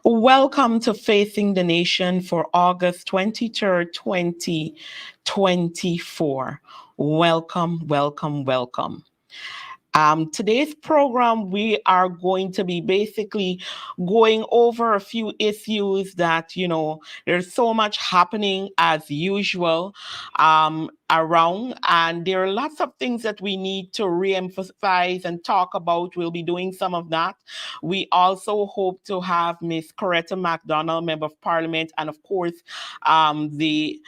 Welcome to Facing the Nation for August 23rd, 2024. Welcome, welcome, welcome. Today's program, we are going to be basically going over a few issues that, there's so much happening as usual around, and there are lots of things that we need to re-emphasize and talk about. We'll be doing some of that. We also hope to have Miss Coretta MacDonald, Member of Parliament, and of course, the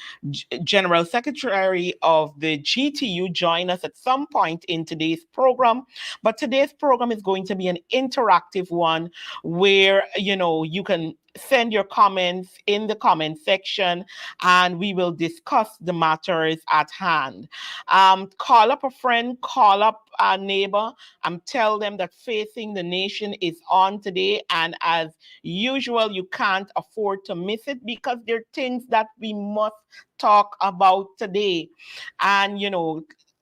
General Secretary of the GTU join us at some point in today's program. But today's program is going to be an interactive one where, you can send your comments in the comment section and we will discuss the matters at hand. Call up a friend, call up a neighbor, and tell them that Facing the Nation is on today. And as usual, you can't afford to miss it because there are things that we must talk about today. And,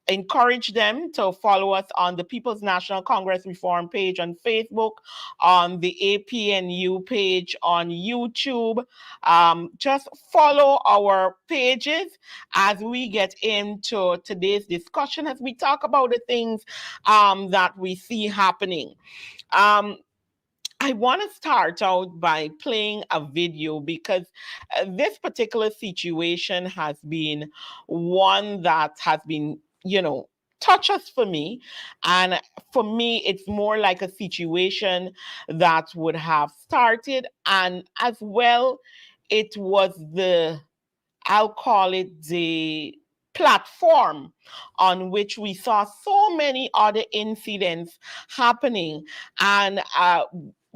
encourage them to follow us on the People's National Congress Reform page on Facebook, on the APNU page on YouTube. Just follow our pages as we get into today's discussion, as we talk about the things that we see happening. I want to start out by playing a video because this particular situation has been one that has been, touches for me. And for me, it's more like a situation that would have started. And as well, it was I'll call it the platform on which we saw so many other incidents happening. And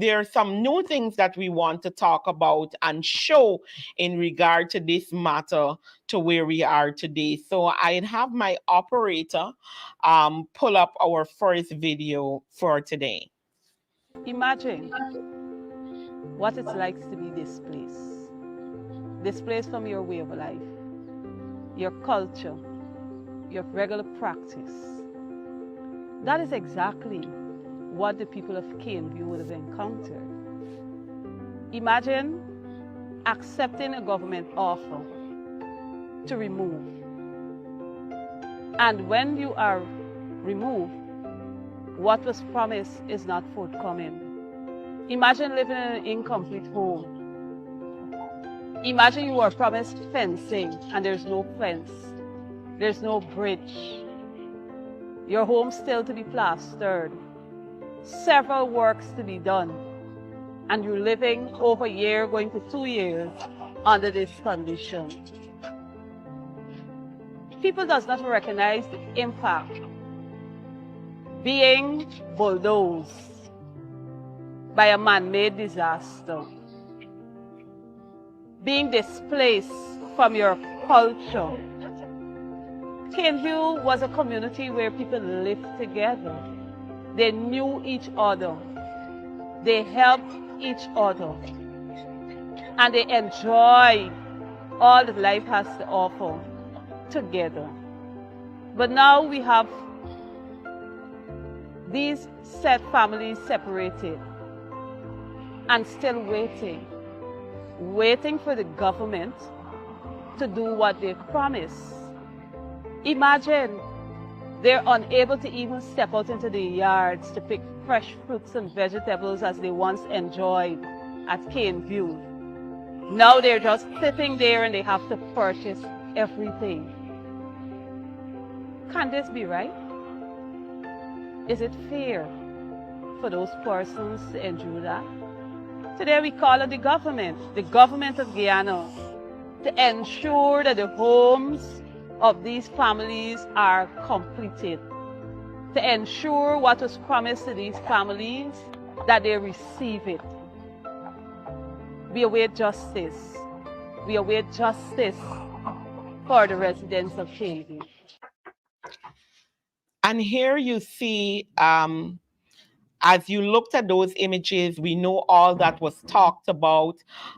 there are some new things that we want to talk about and show in regard to this matter to where we are today. So I'd have my operator pull up our first video for today. Imagine what it's like to be displaced from your way of life, your culture, your regular practice. That is exactly what the people of Caneview would have encountered. Imagine accepting a government offer to remove. And when you are removed, what was promised is not forthcoming. Imagine living in an incomplete home. Imagine you were promised fencing and there's no fence. There's no bridge. Your home still to be plastered. Several works to be done. And you're living over a year, going to 2 years under this condition. People does not recognize the impact being bulldozed by a man-made disaster. Being displaced from your culture. Caneview was a community where people lived together. They knew each other. They helped each other. And they enjoyed all that life has to offer together. But now we have these said families separated and still waiting for the government to do what they promised. Imagine they're unable to even step out into the yards to pick fresh fruits and vegetables as they once enjoyed at Caneview. Now they're just sitting there and they have to purchase everything. Can this be right? Is it fair for those persons to endure that? Today we call on the government of Guyana, to ensure that the homes of these families are completed, to ensure what was promised to these families, that they receive it. We await justice. We await justice for the residents of Caneview. And here you see, as you looked at those images, we know all that was talked about,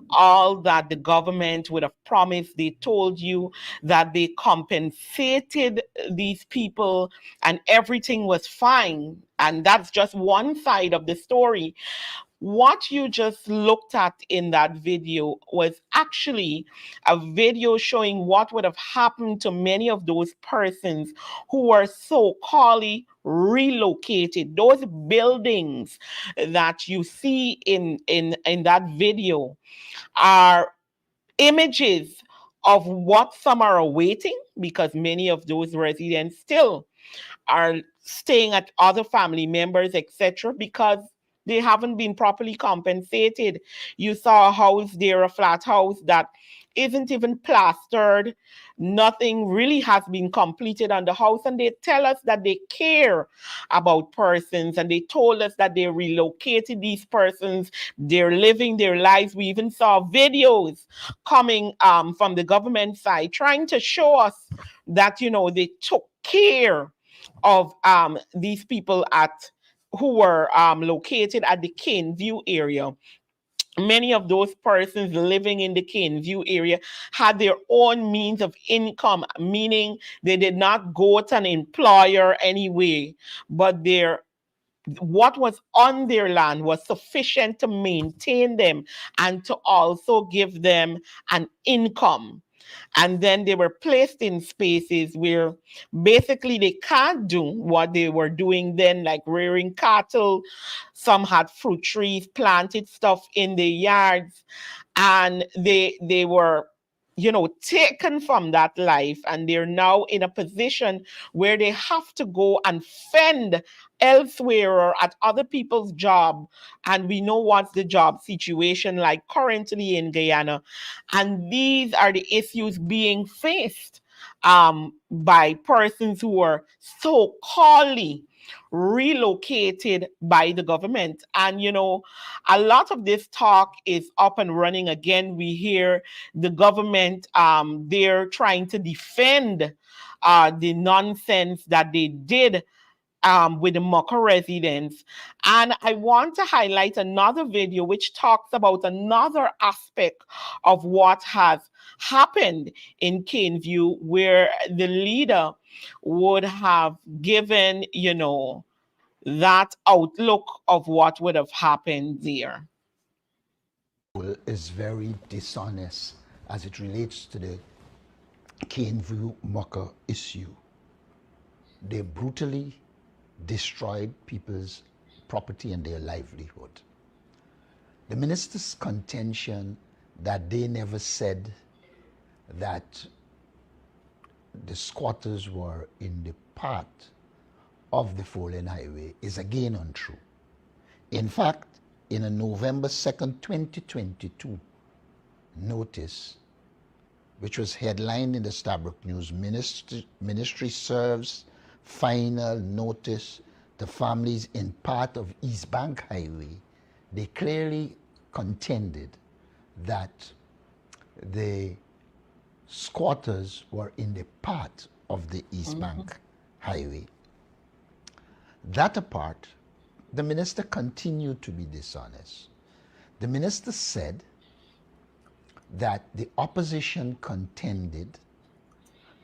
all that the government would have promised. They told you that they compensated these people and everything was fine. And that's just one side of the story. What you just looked at in that video was actually a video showing what would have happened to many of those persons who were so called relocated. Those buildings that you see in that video are images of what some are awaiting, because many of those residents still are staying at other family members, etc., because they haven't been properly compensated. You saw a house there, a flat house that isn't even plastered. Nothing really has been completed on the house, and they tell us that they care about persons, and they told us that they relocated these persons. They're living their lives. We even saw videos coming from the government side trying to show us that, they took care of these people at who were located at the Cane View area. Many of those persons living in the Cane View area had their own means of income, meaning they did not go to an employer anyway, but their what was on their land was sufficient to maintain them and to also give them an income. And then they were placed in spaces where basically they can't do what they were doing then, like rearing cattle. Some had fruit trees, planted stuff in their yards, and they were taken from that life, and they're now in a position where they have to go and fend elsewhere or at other people's job. And we know what's the job situation like currently in Guyana. And these are the issues being faced by persons who are so called relocated by the government. And a lot of this talk is up and running again. We hear the government, they're trying to defend the nonsense that they did with the Mocha residents. And I want to highlight another video which talks about another aspect of what has happened in Cane View, where the leader would have given, that outlook of what would have happened there. Is very dishonest as it relates to the Cane View Mocha issue. They brutally destroyed people's property and their livelihood. The minister's contention that they never said that the squatters were in the part of the four-lane highway is again untrue. In fact, in a November 2nd, 2022 notice, which was headlined in the Stabroek News, Ministry serves final notice to families in part of East Bank Highway. They clearly contended that the squatters were in the part of the East Bank Highway. That apart, the minister continued to be dishonest. The minister said that the opposition contended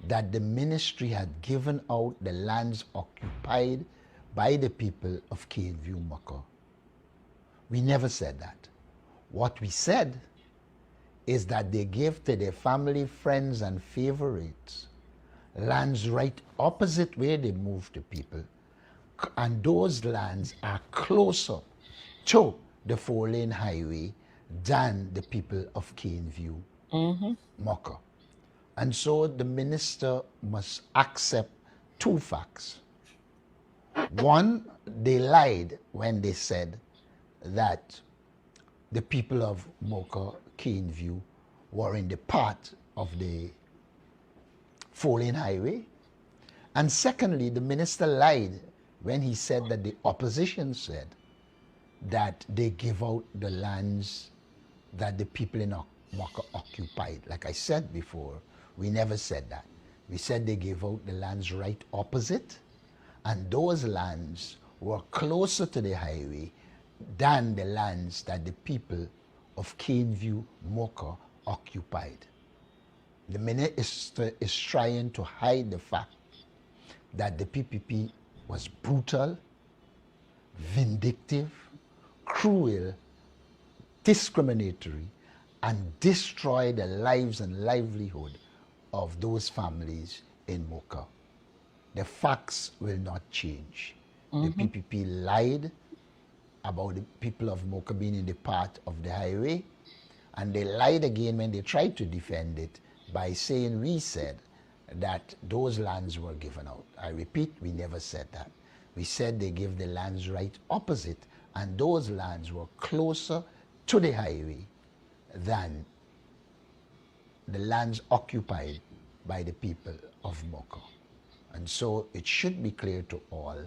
that the ministry had given out the lands occupied by the people of Cane View Mocha. We never said that. What we said is that they gave to their family, friends, and favorites lands right opposite where they moved the people. And those lands are closer to the four-lane highway than the people of Cane View Mocha. And so the minister must accept two facts. One, they lied when they said that the people of Mocha, Cane View, were in the part of the four-lane highway. And secondly, the minister lied when he said that the opposition said that they give out the lands that the people in Mocha occupied. Like I said before, we never said that. We said they gave out the lands right opposite, and those lands were closer to the highway than the lands that the people of Cane View Mocha occupied. The minister is trying to hide the fact that the PPP was brutal, vindictive, cruel, discriminatory, and destroy the lives and livelihood of those families in Mocha. The facts will not change. The Mm-hmm. PPP lied about the people of Mocha being in the path of the highway, and they lied again when they tried to defend it by saying we said that those lands were given out. I repeat, we never said that. We said they gave the lands right opposite, and those lands were closer to the highway than the lands occupied by the people of Mocha. And so it should be clear to all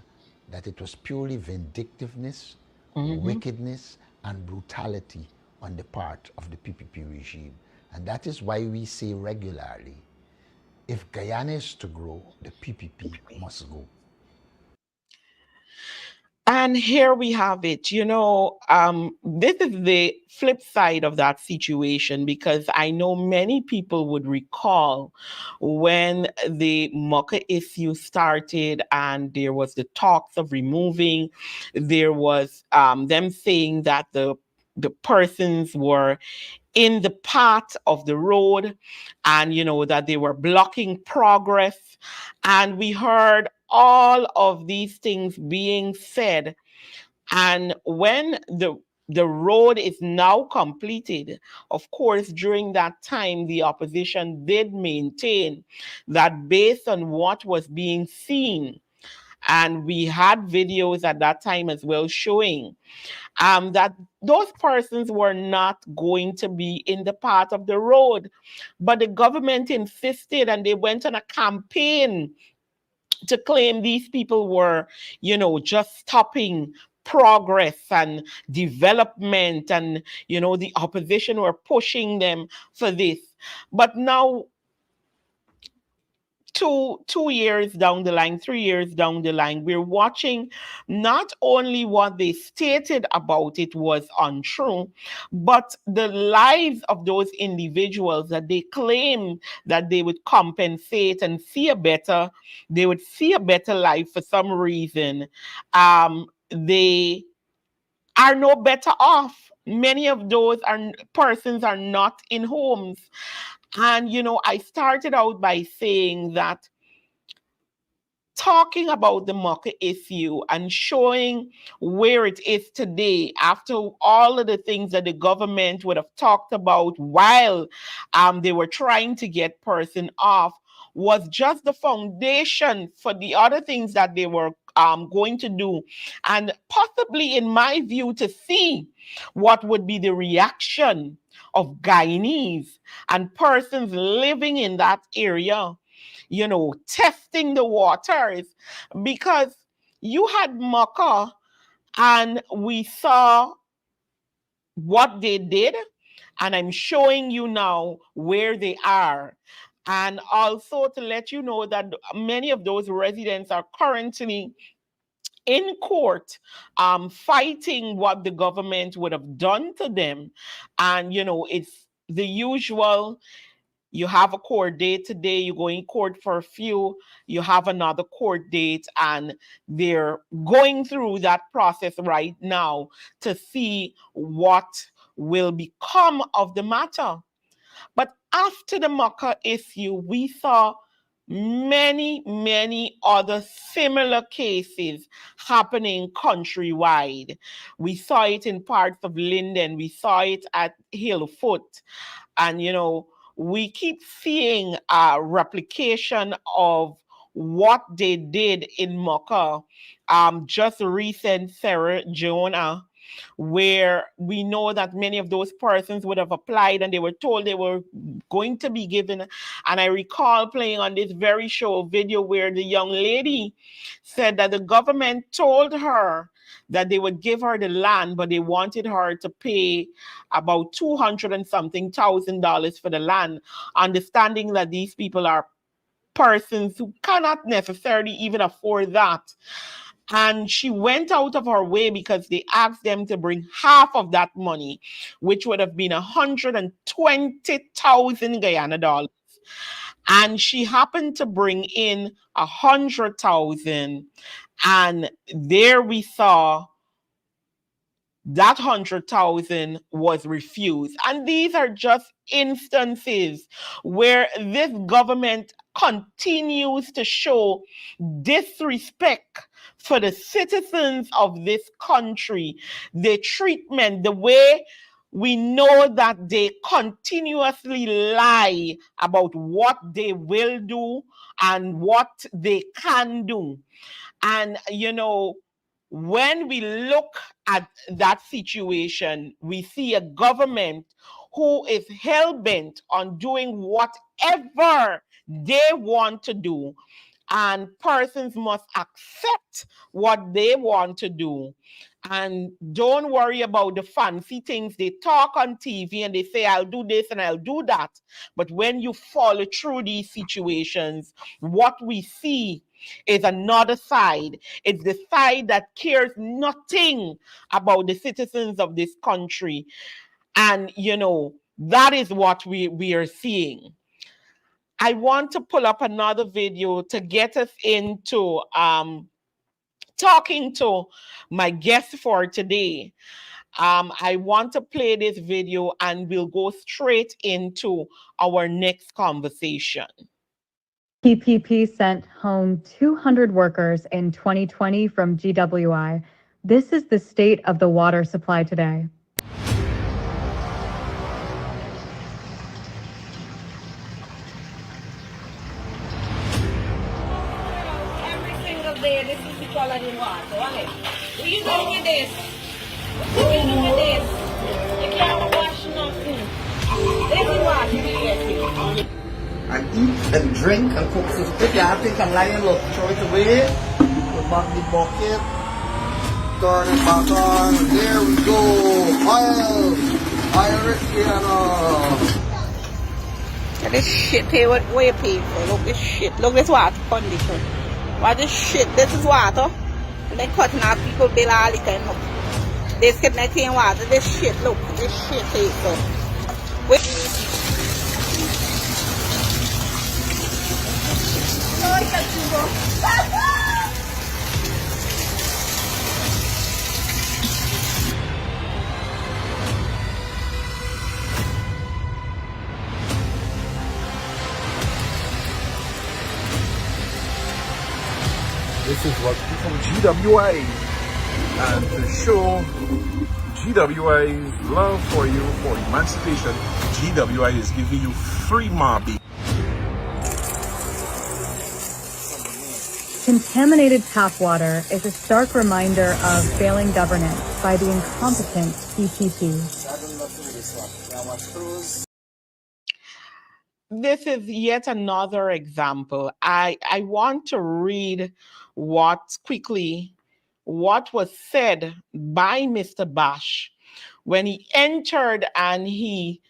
that it was purely vindictiveness, Mm-hmm. wickedness, and brutality on the part of the PPP regime. And that is why we say regularly, if Guyana is to grow, the PPP must go. And here we have it. This is the flip side of that situation, because I know many people would recall when the Mocha issue started and there was the talks of removing, there was them saying that the persons were in the path of the road, and that they were blocking progress, and we heard all of these things being said. And when the road is now completed, of course, during that time, the opposition did maintain that based on what was being seen, and we had videos at that time as well showing that those persons were not going to be in the part of the road. But the government insisted, and they went on a campaign to claim these people were, just stopping progress and development, and the opposition were pushing them for this. But now, 2 years down the line, 3 years down the line, we're watching not only what they stated about it was untrue, but the lives of those individuals that they claim that they would compensate and they would see a better life for some reason. They are no better off. Many of those persons are not in homes. And I started out by saying that talking about the market issue and showing where it is today after all of the things that the government would have talked about while they were trying to get person off was just the foundation for the other things that they were going to do, and possibly, in my view, to see what would be the reaction of Guyanese and persons living in that area, testing the waters, because you had Maka and we saw what they did, and I'm showing you now where they are. And also to let you know that many of those residents are currently in court fighting what the government would have done to them. And, it's the usual. You have a court date today, you go in court for a few, you have another court date, and they're going through that process right now to see what will become of the matter. But after the Mocha issue, we saw many, many other similar cases happening countrywide. We saw it in parts of Linden, we saw it at Hillfoot, and we keep seeing a replication of what they did in Mocha. Just recent Sarah Jonah, where we know that many of those persons would have applied and they were told they were going to be given. And I recall playing on this very show video where the young lady said that the government told her that they would give her the land, but they wanted her to pay about 200 and something $1,000 for the land, understanding that these people are persons who cannot necessarily even afford that. And she went out of her way because they asked them to bring half of that money, which would have been 120,000 Guyana dollars. And she happened to bring in 100,000. And there we saw that 100,000 was refused. And these are just instances where this government continues to show disrespect for the citizens of this country, the treatment, the way we know that they continuously lie about what they will do and what they can do. And, when we look at that situation, we see a government who is hell bent on doing whatever they want to do. And persons must accept what they want to do. And don't worry about the fancy things they talk on TV and they say, I'll do this and I'll do that. But when you follow through these situations, what we see is another side. It's the side that cares nothing about the citizens of this country. And, that is what we are seeing. I want to pull up another video to get us into talking to my guest for today. I want to play this video and we'll go straight into our next conversation. PPP sent home 200 workers in 2020 from GWI. This is the state of the water supply today. Every single day, this is the quality water. What are you doing with this? What are you doing with this? You can't wash nothing. This is what you get. And eat and drink and cook. So take your thing and lie look, throw it away, put back the bucket, turn it back on, there we go, oil rich And this shit here, what you paying for? Look this shit, look this water condition. What this shit, this is water. And then cutting out people bill all the time. Look. This get not clean water, this shit, look, this shit here, so. This is what from GWA, and to show GWA's love for you for emancipation, GWA is giving you free Mobby. Contaminated tap water is a stark reminder of failing governance by the incompetent PPP. This is yet another example. I want to read what was said by Mr. Bash when he entered and he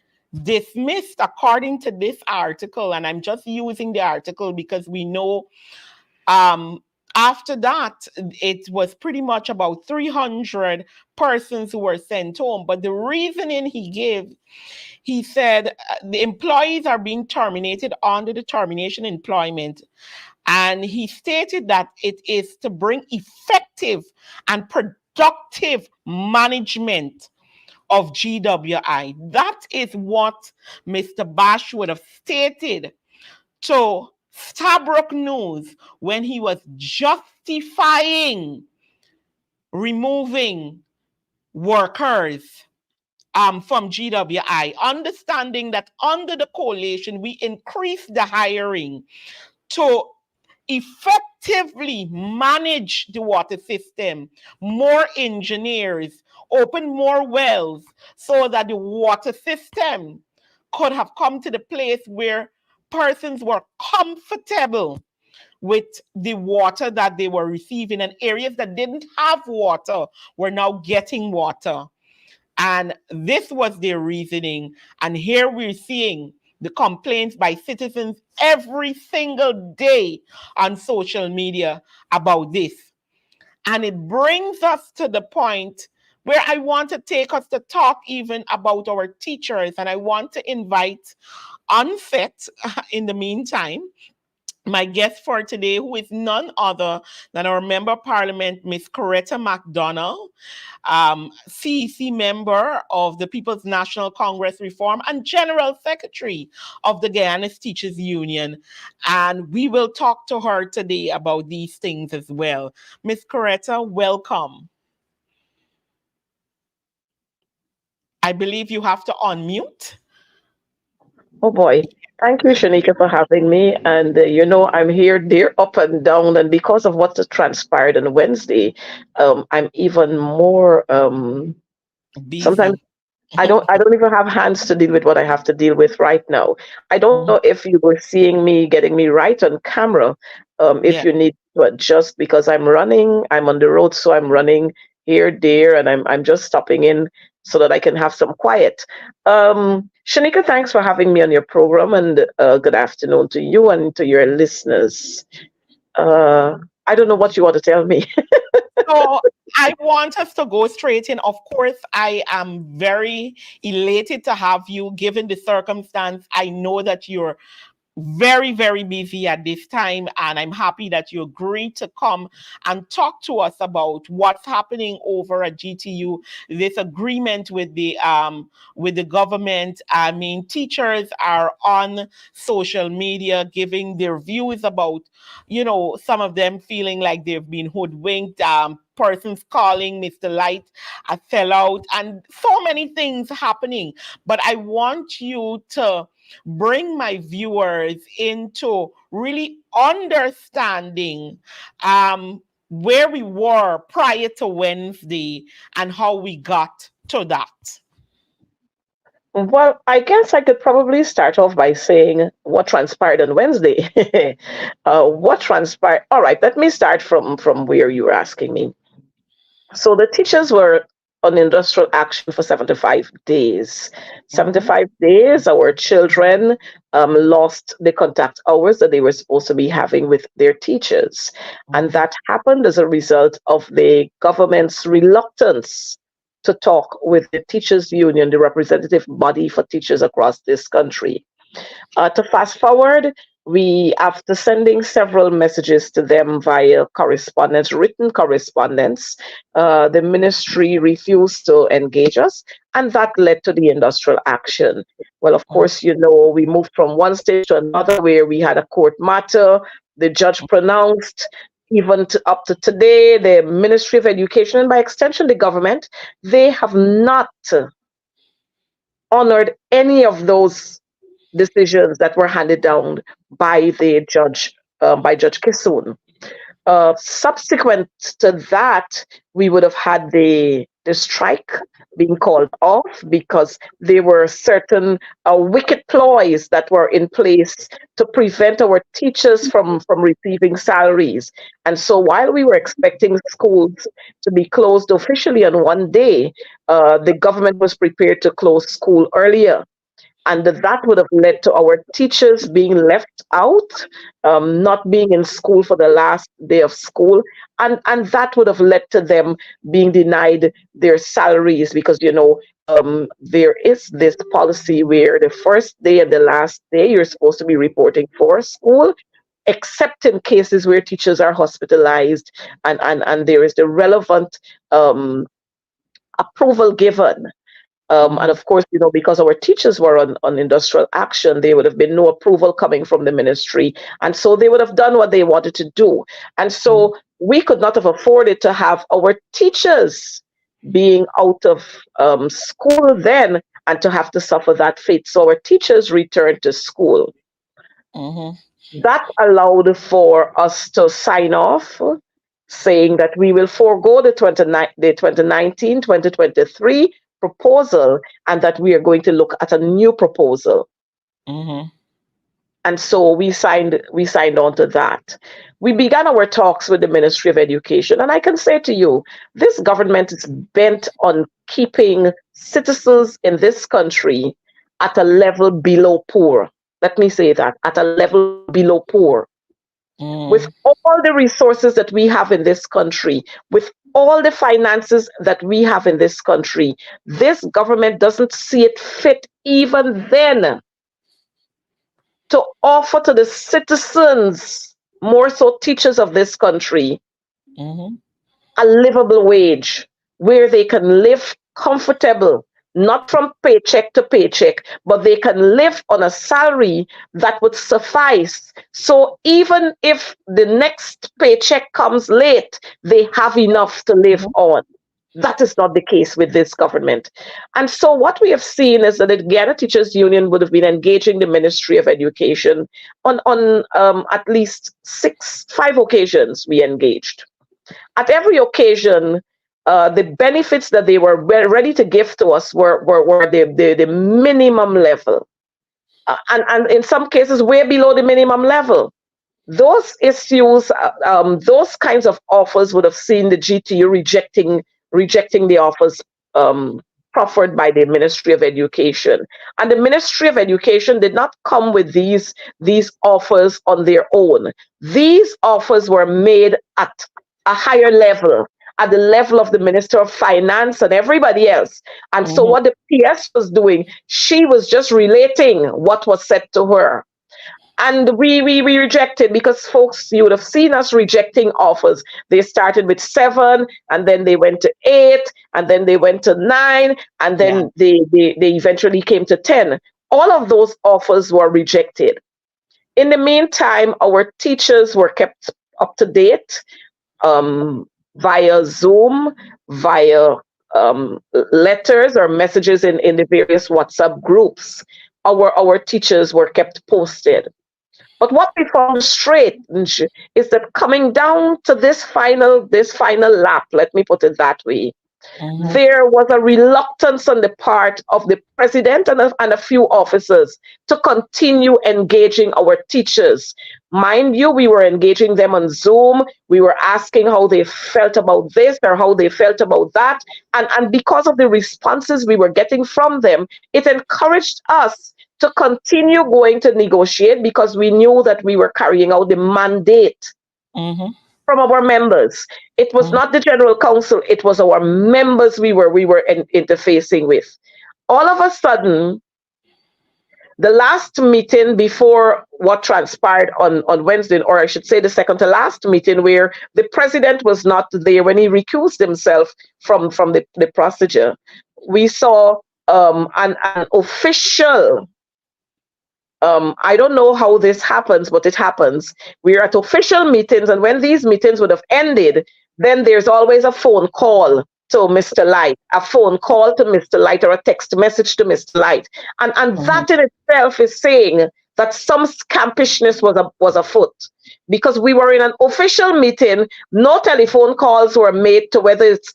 dismissed, according to this article, and I'm just using the article because we know after that, it was pretty much about 300 persons who were sent home. But the reasoning he gave, he said the employees are being terminated under the termination employment. And he stated that it is to bring effective and productive management of GWI. That is what Mr. Bash would have stated to Stabrook News when he was justifying removing workers from GWI, understanding that under the coalition, we increased the hiring to effectively manage the water system, more engineers, open more wells, so that the water system could have come to the place where persons were comfortable with the water that they were receiving, and areas that didn't have water were now getting water. And this was their reasoning. And here we're seeing the complaints by citizens every single day on social media about this. And it brings us to the point where I want to take us to talk even about our teachers. And I want to invite Unfit in the meantime my guest for today, who is none other than our Member of Parliament, Miss Coretta MacDonald, CEC member of the People's National Congress Reform and General Secretary of the Guyana Teachers Union. And we will talk to her today about these things as well. Miss Coretta, welcome. I believe you have to unmute. Oh boy. Thank you, Shanieka, for having me. And, I'm here, there, up and down. And because of what transpired on Wednesday, I'm even more, sometimes Busy. I don't even have hands to deal with what I have to deal with right now. I don't know if you were seeing me getting me right on camera. If Yeah. you need to adjust because I'm on the road, so I'm running here, there, and I'm just stopping in so that I can have some quiet. Shanika, thanks for having me on your program, and good afternoon to you and to your listeners. Uh, I don't know what you want to tell me. So I want us to go straight in. Of course, I am very elated to have you given the circumstance. I know that you're very, very busy at this time, and I'm happy that you agreed to come and talk to us about what's happening over at GTU. This agreement with the government. I mean, teachers are on social media giving their views about, some of them feeling like they've been hoodwinked. Persons calling Mr. Light a sellout, and so many things happening. But I want you to bring my viewers into really understanding where we were prior to Wednesday and how we got to that. Well, I guess I could probably start off by saying what transpired on Wednesday. What transpired? All right, let me start from where you were asking me. So the teachers were on industrial action for 75 days. 75 days, our children lost the contact hours that they were supposed to be having with their teachers. And that happened as a result of the government's reluctance to talk with the teachers union, the representative body for teachers across this country. To fast forward, we, after sending several messages to them via correspondence, written correspondence, the ministry refused to engage us, and that led to the industrial action. Well, of course, we moved from one stage to another where we had a court matter. The judge pronounced, even up to today, the Ministry of Education, and by extension, the government, they have not honored any of those decisions that were handed down by the judge, by Judge Kissoon. Subsequent to that, we would have had the strike being called off because there were certain wicked ploys that were in place to prevent our teachers from receiving salaries. And so while we were expecting schools to be closed officially on one day, the government was prepared to close school earlier. And that would have led to our teachers being left out, not being in school for the last day of school. And that would have led to them being denied their salaries because, there is this policy where the first day and the last day you're supposed to be reporting for school, except in cases where teachers are hospitalized and there is the relevant approval given. And of course, because our teachers were on industrial action, there would have been no approval coming from the ministry. And so they would have done what they wanted to do. And so we could not have afforded to have our teachers being out of school then and to have to suffer that fate. So our teachers returned to school. That allowed for us to sign off saying that we will forego the 2019-2023 proposal and that we are going to look at a new proposal. And so we signed on to that. We began our talks with the Ministry of Education, and I can say to you, this government is bent on keeping citizens in this country at a level below poor. Let me say that, at a level below poor. With all the resources that we have in this country, with all the finances that we have in this country, this government doesn't see it fit even then to offer to the citizens, more so teachers of this country, a livable wage where they can live comfortable, not from paycheck to paycheck, but they can live on a salary that would suffice. So even if the next paycheck comes late, they have enough to live on. That is not the case with this government. And so what we have seen is that the Guyana Teachers Union would have been engaging the Ministry of Education on at least 5 occasions we engaged. At every occasion, the benefits that they were ready to give to us were the minimum level. And in some cases, way below the minimum level. Those issues, those kinds of offers would have seen the GTU rejecting the offers proffered by the Ministry of Education. And the Ministry of Education did not come with these offers on their own. These offers were made at a higher level, at the level of the Minister of Finance and everybody else. And so what the PS was doing, she was just relating what was said to her. And we rejected, because folks, you would have seen us rejecting offers. They started with 7, and then they went to 8, and then they went to 9, and then they eventually came to 10. All of those offers were rejected. In the meantime, our teachers were kept up to date via Zoom, via letters or messages in the various WhatsApp groups. Our teachers were kept posted. But what we found strange is that coming down to this final lap, let me put it that way, there was a reluctance on the part of the president and a few officers to continue engaging our teachers. Mind you, we were engaging them on Zoom. We were asking how they felt about this or how they felt about that. And because of the responses we were getting from them, it encouraged us to continue going to negotiate, because we knew that we were carrying out the mandate from our members. It was not the General Council, it was our members we were interfacing with. All of a sudden, the last meeting before what transpired on Wednesday, or I should say the second to last meeting, where the president was not there when he recused himself from the procedure, we saw an official, I don't know how this happens, but it happens. We're at official meetings, and when these meetings would have ended, then there's always a phone call to Mr. Light, a phone call to Mr. Light, or a text message to Mr. Light. And that in itself is saying that some scampishness was afoot, because we were in an official meeting, no telephone calls were made to whether it's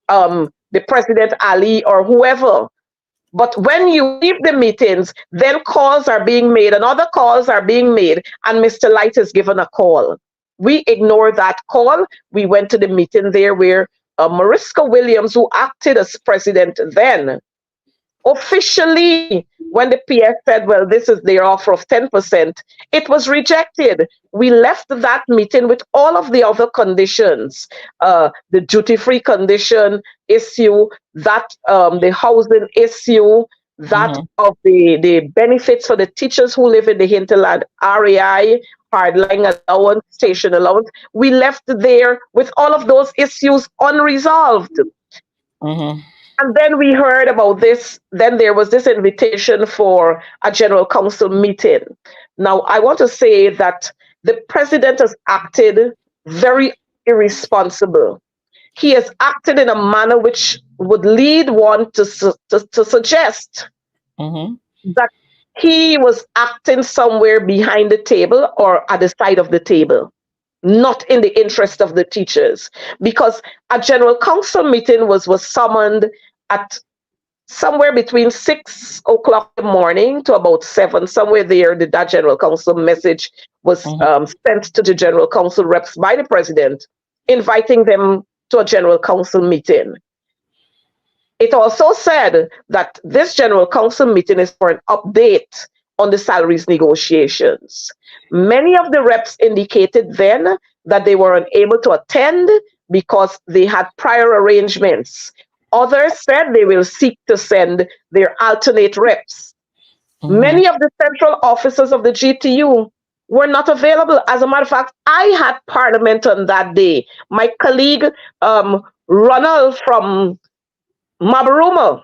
the President Ali or whoever. But when you leave the meetings, then calls are being made and other calls are being made, and Mr. Light is given a call. We ignored that call. We went to the meeting there where Mariska Williams, who acted as president then, officially, when the PS said, well, this is their offer of 10%, it was rejected. We left that meeting with all of the other conditions, the duty-free condition issue, that the housing issue, that of the benefits for the teachers who live in the hinterland, RAI, hardline allowance, station allowance. We left there with all of those issues unresolved. And then we heard about this. Then there was this invitation for a general council meeting. Now, I want to say that the president has acted very irresponsible. He has acted in a manner which would lead one to suggest that he was acting somewhere behind the table or at the side of the table, not in the interest of the teachers, because a general council meeting was summoned at somewhere between 6 o'clock in the morning to about 7, somewhere there. That general council message was sent to the general council reps by the president, inviting them to a general council meeting. It also said that this general council meeting is for an update on the salaries negotiations. Many of the reps indicated then that they were unable to attend because they had prior arrangements. Others said they will seek to send their alternate reps. Many of the central officers of the GTU were not available. As a matter of fact, I had parliament on that day. My colleague, Ronald from Mabaruma,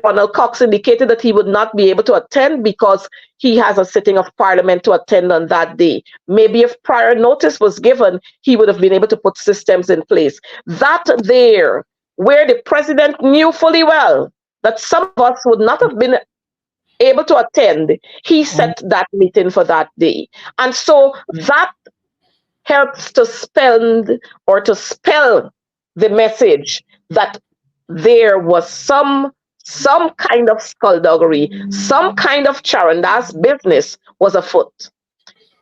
Ronald Cox indicated that he would not be able to attend because he has a sitting of parliament to attend on that day. Maybe if prior notice was given, he would have been able to put systems in place. That there, where the president knew fully well that some of us would not have been able to attend, he set that meeting for that day. And so that helps to spell the message that there was some kind of skullduggery, some kind of charandas business was afoot.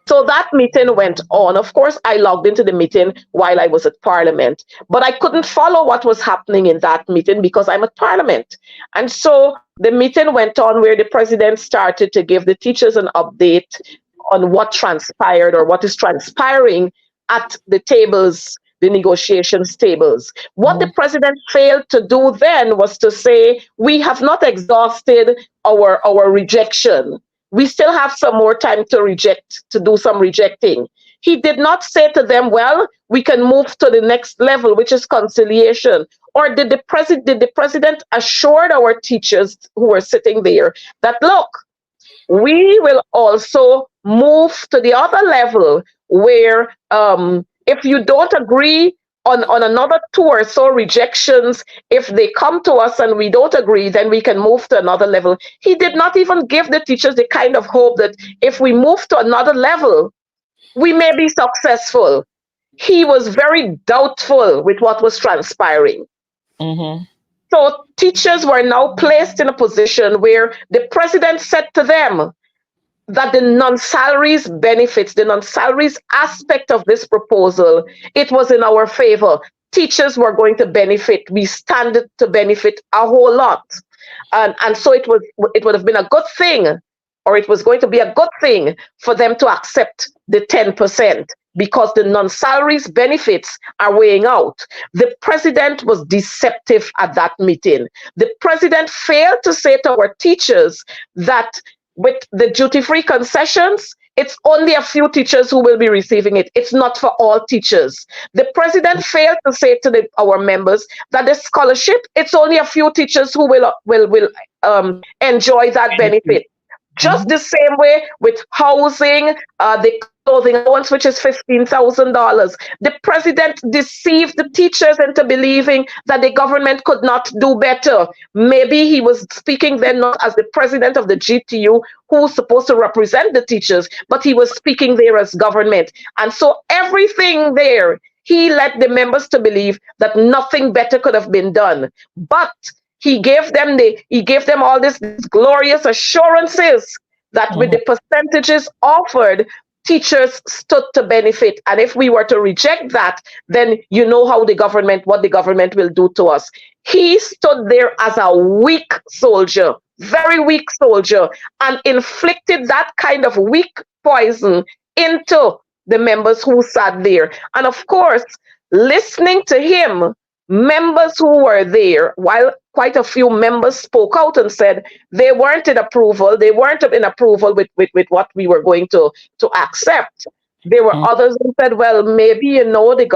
So that meeting went on. Of course, I logged into the meeting while I was at Parliament, but I couldn't follow what was happening in that meeting because I'm at Parliament. And so the meeting went on where the president started to give the teachers an update on what transpired or what is transpiring at the tables, the negotiations tables. What the president failed to do then was to say, we have not exhausted our rejection. We still have some more time to do some rejecting. He did not say to them, well, we can move to the next level, which is conciliation. Or did the president assure our teachers who were sitting there that, look, we will also move to the other level where if you don't agree on another two or so rejections, if they come to us and we don't agree, then we can move to another level. He did not even give the teachers the kind of hope that if we move to another level, we may be successful. He was very doubtful with what was transpiring. So teachers were now placed in a position where the president said to them that the non-salaries benefits, the non-salaries aspect of this proposal, it was in our favor. Teachers were going to benefit. We stand to benefit a whole lot. And so it would have been a good thing, or it was going to be a good thing for them to accept the 10%. Because the non-salaries benefits are weighing out. The president was deceptive at that meeting. The president failed to say to our teachers that with the duty-free concessions, it's only a few teachers who will be receiving it. It's not for all teachers. The president failed to say to our members that the scholarship, it's only a few teachers who will enjoy that benefit. Just the same way with housing, the clothing allowance, which is $15,000. The president deceived the teachers into believing that the government could not do better. Maybe he was speaking then not as the president of the GTU, who's supposed to represent the teachers, but he was speaking there as government. And so everything there, he led the members to believe that nothing better could have been done. But he gave them all these glorious assurances that with the percentages offered, teachers stood to benefit. And if we were to reject that, then you know what the government will do to us. He stood there as a weak soldier, very weak soldier, and inflicted that kind of weak poison into the members who sat there. And of course, listening to him, members who were there, while quite a few members spoke out and said they weren't in approval with what we were going to accept. There were others who said, well, maybe, the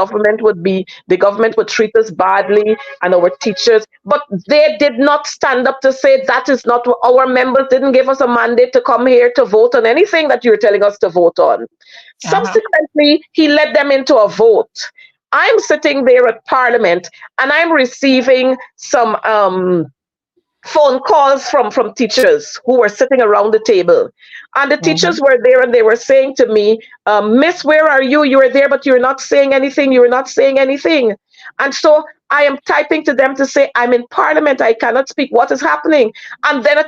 government would treat us badly and our teachers, but they did not stand up to say that is not what our members didn't give us a mandate to come here to vote on anything that you're telling us to vote on. Subsequently, he led them into a vote. I'm sitting there at Parliament and I'm receiving some phone calls from teachers who were sitting around the table. And the teachers were there and they were saying to me, Miss, where are you? You were there, but you're not saying anything. You're not saying anything. And so I am typing to them to say, I'm in Parliament. I cannot speak. What is happening? And then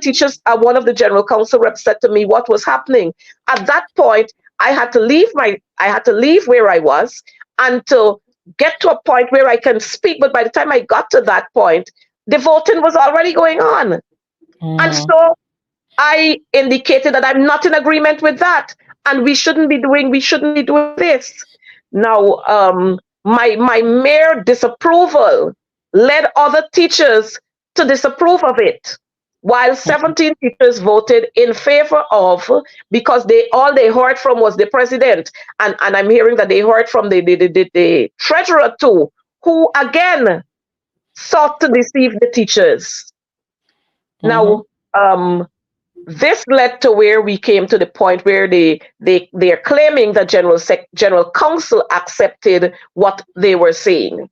one of the General Council reps said to me what was happening. At that point, I had to leave where I was and to get to a point where I can speak. But by the time I got to that point, the voting was already going on. And so I indicated that I'm not in agreement with that. And we shouldn't be doing this. Now, my mere disapproval led other teachers to disapprove of it. while 17 teachers voted in favor of, because all they heard from was the president, and I'm hearing that they heard from the treasurer too, who again sought to deceive the teachers. Now, this led to where we came to the point where they're claiming that general council accepted what they were saying,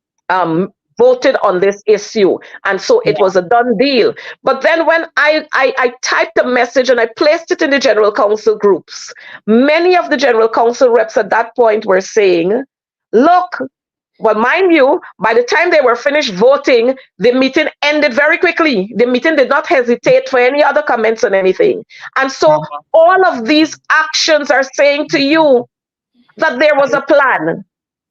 voted on this issue, and so it was a done deal. But then when I typed a message and I placed it in the general council groups, many of the general council reps at that point were saying, look, well, mind you, by the time they were finished voting, the meeting ended very quickly. The meeting did not hesitate for any other comments on anything. And so all of these actions are saying to you that there was a plan.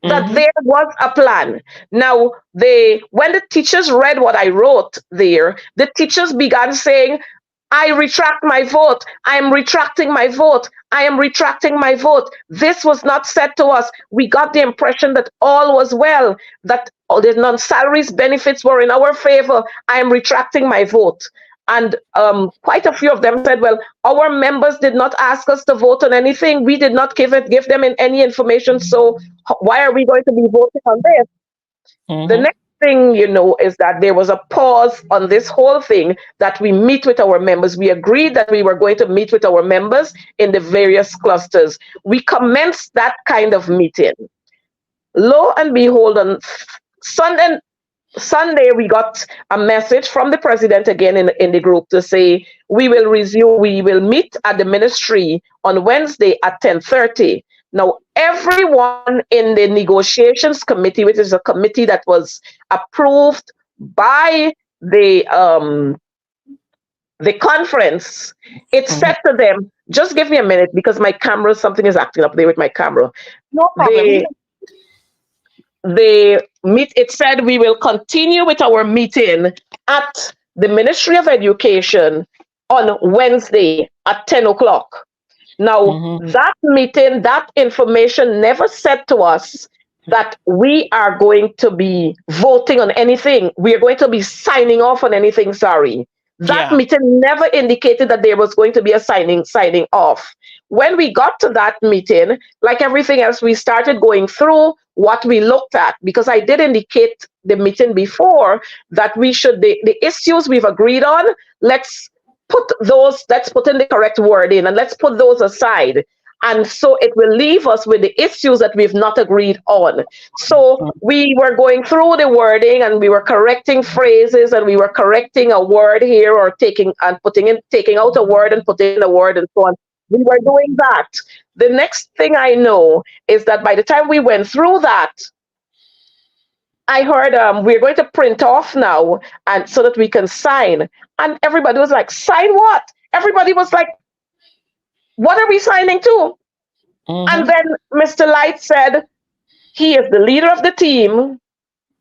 That there was a plan. Now, when the teachers read what I wrote there, the teachers began saying, I retract my vote. I am retracting my vote. I am retracting my vote. This was not said to us. We got the impression that all was well, that all the non-salaries benefits were in our favor. I am retracting my vote. And quite a few of them said, well, our members did not ask us to vote on anything. We did not give them any information. So why are we going to be voting on this? The next thing is that there was a pause on this whole thing, that we meet with our members. We agreed that we were going to meet with our members in the various clusters. We commenced that kind of meeting. Lo and behold, on Sunday, we got a message from the president again in the group to say, we will meet at the ministry on Wednesday at 10:30. Now, everyone in the negotiations committee, which is a committee that was approved by the conference, it said to them, just give me a minute because something is acting up there with my camera. No problem. It said we will continue with our meeting at the Ministry of Education on Wednesday at 10 o'clock. Now, that meeting, that information never said to us that we are going to be voting on anything. We are going to be signing off on anything, sorry. That meeting never indicated that there was going to be a signing off. When we got to that meeting, like everything else, we started going through what we looked at, because I did indicate the meeting before that we should, the issues we've agreed on, let's put in the correct word in and let's put those aside. And so it will leave us with the issues that we've not agreed on. So we were going through the wording and we were correcting phrases and we were correcting a word here or taking out a word and putting in a word and so on. We were doing that. The next thing I know is that by the time we went through that, I heard we're going to print off now and so that we can sign. And everybody was like, sign what? Everybody was like, what are we signing to? And then Mr. Light said, he is the leader of the team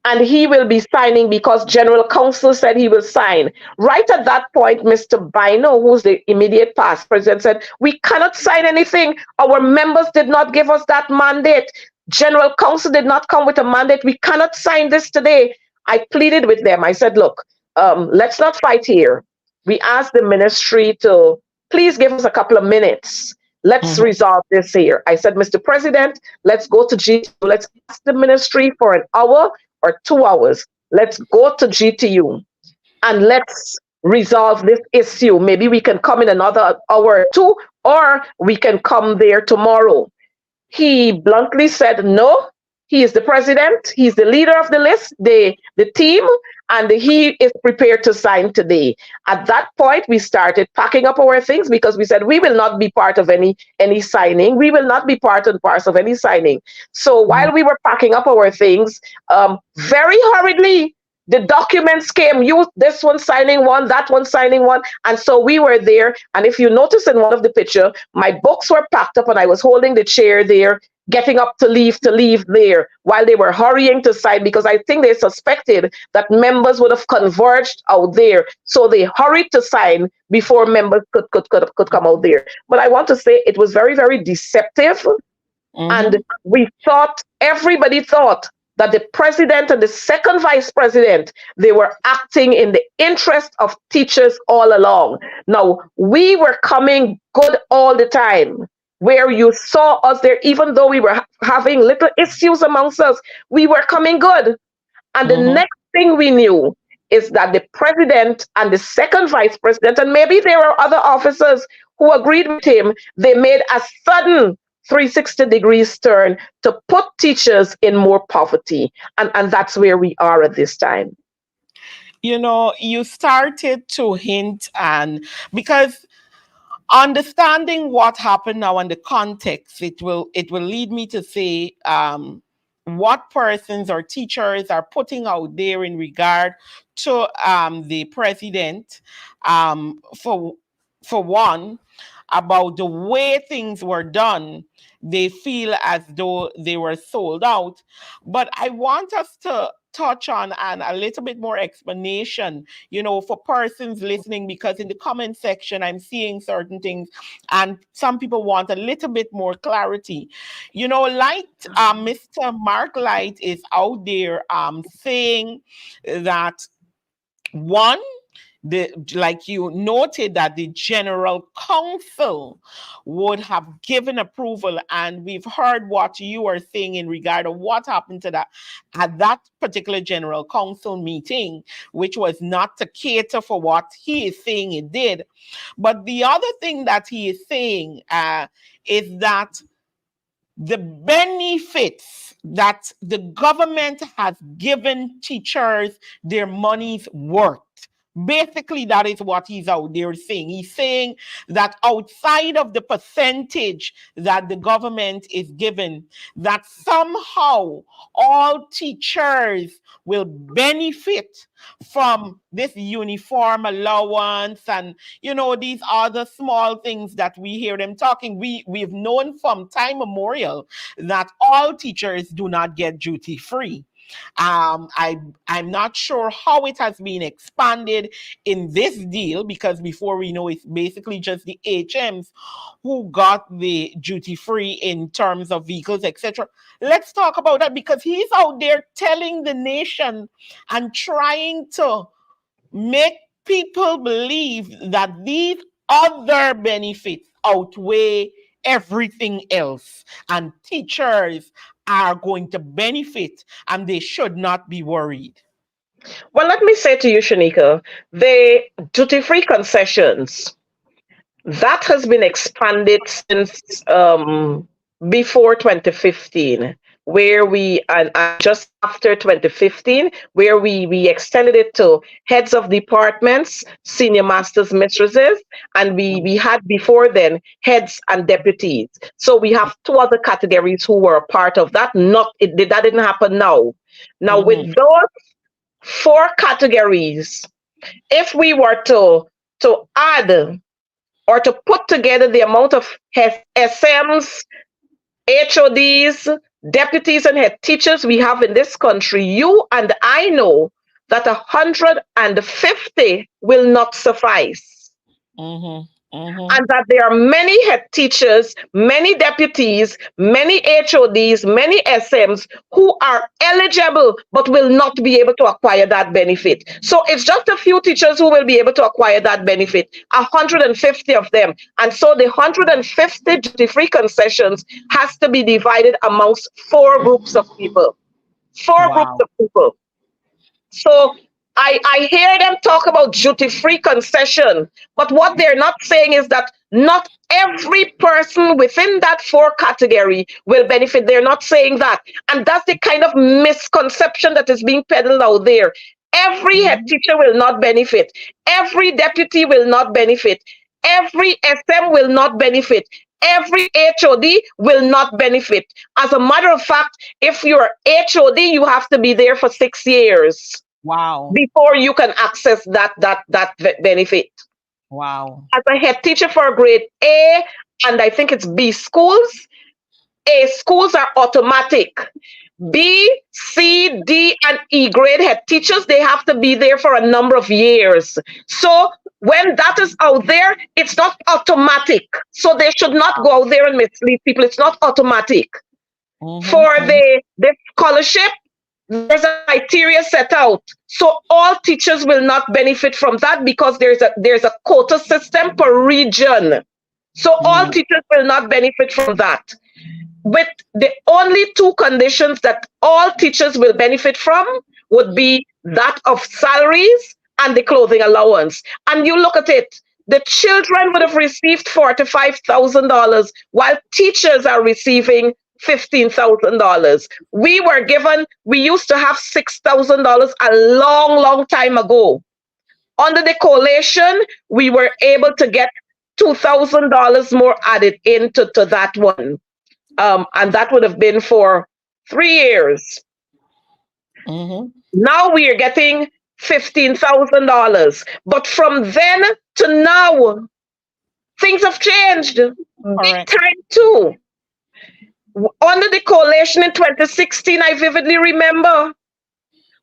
and he will be signing because General Counsel said he will sign. Right at that point, Mr. Bino, who's the immediate past president, said, we cannot sign anything. Our members did not give us that mandate. General Counsel did not come with a mandate. We cannot sign this today. I pleaded with them. I said, look, let's not fight here. We asked the ministry to please give us a couple of minutes. Let's resolve this here. I said, Mr. President, let's go to GTU. Let's ask the ministry for an hour or 2 hours. Let's go to GTU and let's resolve this issue. Maybe we can come in another hour or two, or we can come there tomorrow. He bluntly said, no, he is the president. He's the leader of the list, the team, and he is prepared to sign today. At that point, we started packing up our things because we said we will not be part of any signing. We will not be part and parcel of any signing. So while we were packing up our things, very hurriedly, the documents came, this one signing one, that one signing one. And so we were there. And if you notice in one of the picture, my books were packed up and I was holding the chair there, getting up to leave there while they were hurrying to sign, because I think they suspected that members would have converged out there. So they hurried to sign before members could come out there. But I want to say it was very, very deceptive. And everybody thought that the president and the second vice president, they were acting in the interest of teachers all along. Now, we were coming good all the time, where you saw us there, even though we were having little issues amongst us, we were coming good. And the Mm-hmm. next thing we knew is that the president and the second vice president, and maybe there were other officers who agreed with him, they made a sudden 360 degrees turn to put teachers in more poverty. And that's where we are at this time. You started to hint, and because understanding what happened now and the context, it will lead me to say what persons or teachers are putting out there in regard to the president, for one, about the way things were done. They feel as though they were sold out. But I want us to touch on and a little bit more explanation, for persons listening, because in the comment section, I'm seeing certain things and some people want a little bit more clarity. Like Mr. Mark Light is out there saying that one, like you noted, that the general council would have given approval, and we've heard what you are saying in regard of what happened to that at that particular general council meeting, which was not to cater for what he is saying it did. But the other thing that he is saying is that the benefits that the government has given teachers their money's worth. Basically, that is what he's out there saying. He's saying that outside of the percentage that the government is given, that somehow all teachers will benefit from this uniform allowance and these other small things that we hear them talking. We've known from time immemorial that all teachers do not get duty free. I'm not sure how it has been expanded in this deal, because before we know, it's basically just the HMs who got the duty free in terms of vehicles, etc. Let's talk about that, because he's out there telling the nation and trying to make people believe that these other benefits outweigh everything else, and teachers are going to benefit and they should not be worried. Well, let me say to you, Shanieka, the duty free concessions, that has been expanded since before 2015, where and just after 2015, where we extended it to heads of departments, senior masters, mistresses, and we had before then heads and deputies. So we have two other categories who were a part of that. That didn't happen now. Now, with those four categories, if we were to add or to put together the amount of SMs, HODs, deputies, and head teachers we have in this country, you and I know that 150 will not suffice. And that there are many head teachers, many deputies, many HODs, many SMs who are eligible but will not be able to acquire that benefit. So it's just a few teachers who will be able to acquire that benefit, 150 of them. And so the 150 duty-free concessions has to be divided amongst four groups of people. Groups of people. So I hear them talk about duty-free concession, but what they're not saying is that not every person within that four category will benefit. They're not saying that. And that's the kind of misconception that is being peddled out there. Every head teacher will not benefit. Every deputy will not benefit. Every SM will not benefit. Every HOD will not benefit. As a matter of fact, if you're HOD, you have to be there for 6 years. Wow. Before you can access that benefit. Wow. As a head teacher for grade A, and I think it's B schools, A schools are automatic. B, C, D, and E grade head teachers, they have to be there for a number of years. So when that is out there, it's not automatic. So they should not go out there and mislead people. It's not automatic. For the scholarship, there's a criteria set out. So all teachers will not benefit from that because there's a quota system per region. So all teachers will not benefit from that. With the only two conditions that all teachers will benefit from would be that of salaries and the clothing allowance. And you look at it, the children would have received $45,000 while teachers are receiving $15,000. We used to have $6,000 a long, long time ago. Under the coalition, we were able to get $2,000 more added into that one. And that would have been for 3 years. Mm-hmm. Now we are getting $15,000. But from then to now, things have changed. Big time too. Under the coalition in 2016, I vividly remember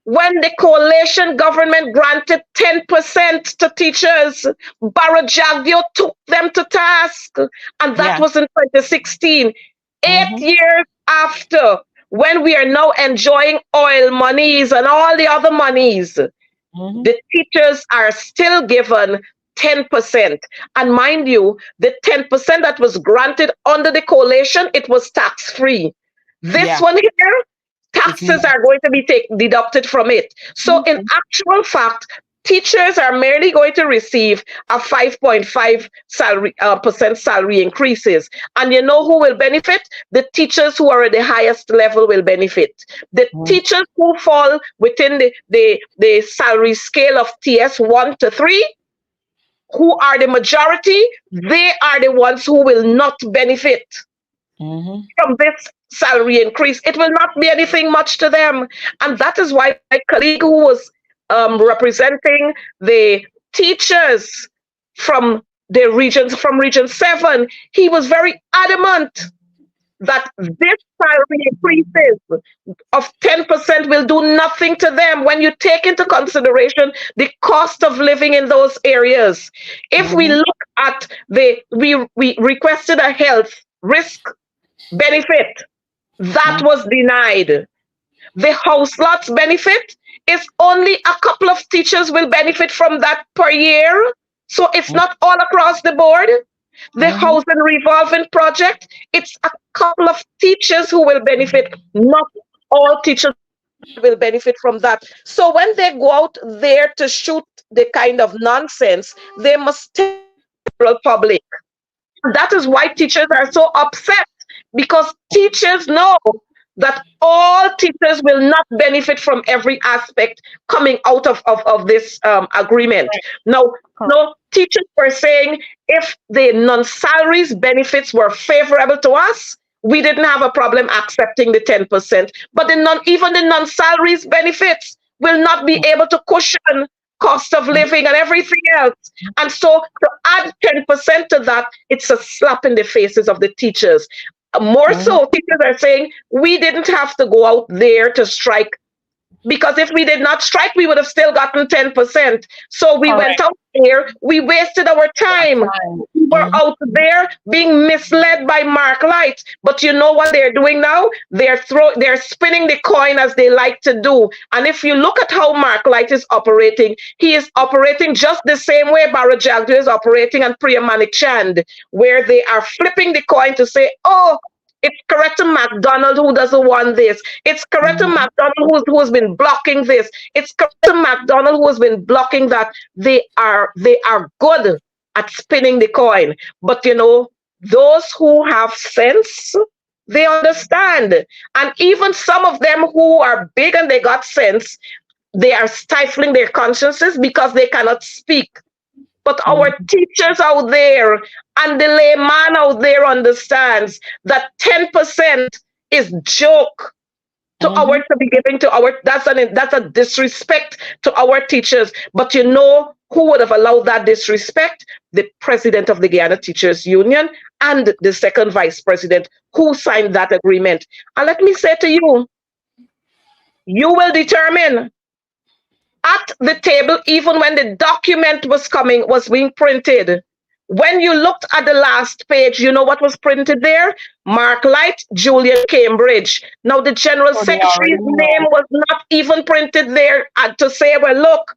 when the coalition government granted 10% to teachers, Barajagio took them to task. And that was in 2016. 8 years after, when we are now enjoying oil monies and all the other monies, the teachers are still given 10%. And mind you, the 10% that was granted under the coalition, it was tax-free. This one here, taxes are going to be deducted from it. So in actual fact, teachers are merely going to receive a 5.5% percent salary increases. And you know who will benefit? The teachers who are at the highest level will benefit. The teachers who fall within the salary scale of TS 1 to 3, who are the majority, they are the ones who will not benefit from this salary increase. It will not be anything much to them. And that is why my colleague who was representing the teachers from the regions, from Region 7, he was very adamant that this salary increases of 10% will do nothing to them when you take into consideration the cost of living in those areas. If we look at we requested a health risk benefit, that was denied. The house lots benefit is only a couple of teachers will benefit from that per year. So it's not all across the board. The housing revolving project, it's a couple of teachers who will benefit. Not all teachers will benefit from that. So when they go out there to shoot the kind of nonsense, they must tell the public. That is why teachers are so upset, because teachers know that all teachers will not benefit from every aspect coming out of this agreement. Now, no, teachers were saying if the non-salaries benefits were favorable to us, we didn't have a problem accepting the 10%. But even the non-salaries benefits will not be able to cushion cost of living and everything else. And so to add 10% to that, it's a slap in the faces of the teachers. More so, teachers are saying we didn't have to go out there to strike, because if we did not strike, we would have still gotten 10%. So we went out there, we wasted our time. We were out there being misled by Mark Light. But you know what they're doing now? They're spinning the coin as they like to do. And if you look at how Mark Light is operating, he is operating just the same way Barra Jagdeo is operating and Priya Manik Chand, where they are flipping the coin to say, oh, it's Coretta MacDonald who doesn't want this. It's Coretta MacDonald who has been blocking this. It's Coretta MacDonald who has been blocking that. They are good at spinning the coin. But you know, those who have sense, they understand. And even some of them who are big and they got sense, they are stifling their consciences because they cannot speak. But our teachers out there and the layman out there understands that 10% is joke to be giving to our, that's a disrespect to our teachers. But you know who would have allowed that disrespect? The president of the Guyana Teachers Union and the second vice president who signed that agreement. And let me say to you, you will determine at the table, even when the document was being printed, When you looked at the last page, you know what was printed there? Mark Light, Julian Cambridge. Now, the General So they already Secretary's name know. was not even printed there to say, well, look,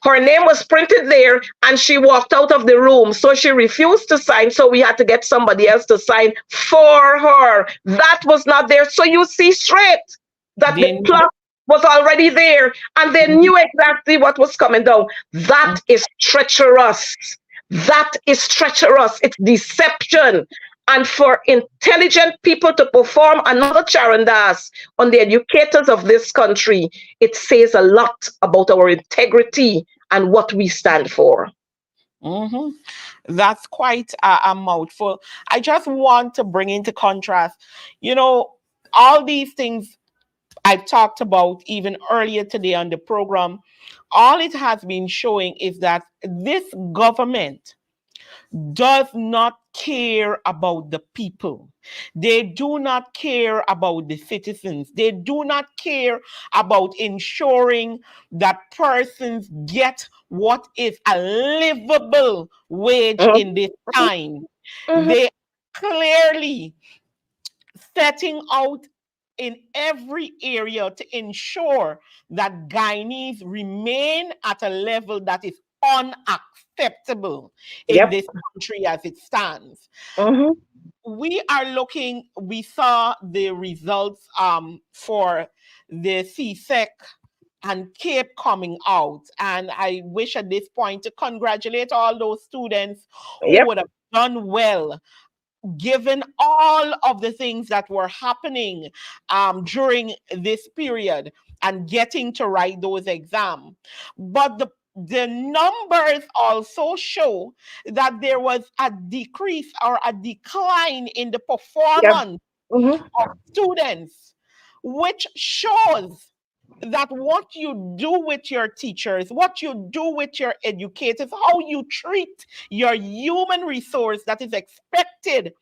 her name was printed there and she walked out of the room. So she refused to sign. So we had to get somebody else to sign for her. That was not there. So you see straight that the They knew. plot was already there and they Mhm, knew exactly what was coming down. That mhm, is treacherous. That is treacherous. It's deception. And for intelligent people to perform another charandas on the educators of this country, it says a lot about our integrity and what we stand for. mhm. That's quite a mouthful. I just want to bring into contrast, you know, all these things I've talked about even earlier today on the program. All it has been showing is that this government does not care about the people. They do not care about the citizens. They do not care about ensuring that persons get what is a livable wage Mhm, in this time. mhm. They clearly setting out in every area to ensure that Guyanese remain at a level that is unacceptable in Yep. this country as it stands. Mhm. We are looking, we saw the results for the CSEC and Cape coming out. And I wish at this point to congratulate all those students who Yep. would have done well given all of the things that were happening during this period and getting to write those exams. But the numbers also show that there was a decrease or a decline in the Yep. performance Mhm. of students, which shows that what you do with your teachers, what you do with your educators, how you treat your human resource that is expected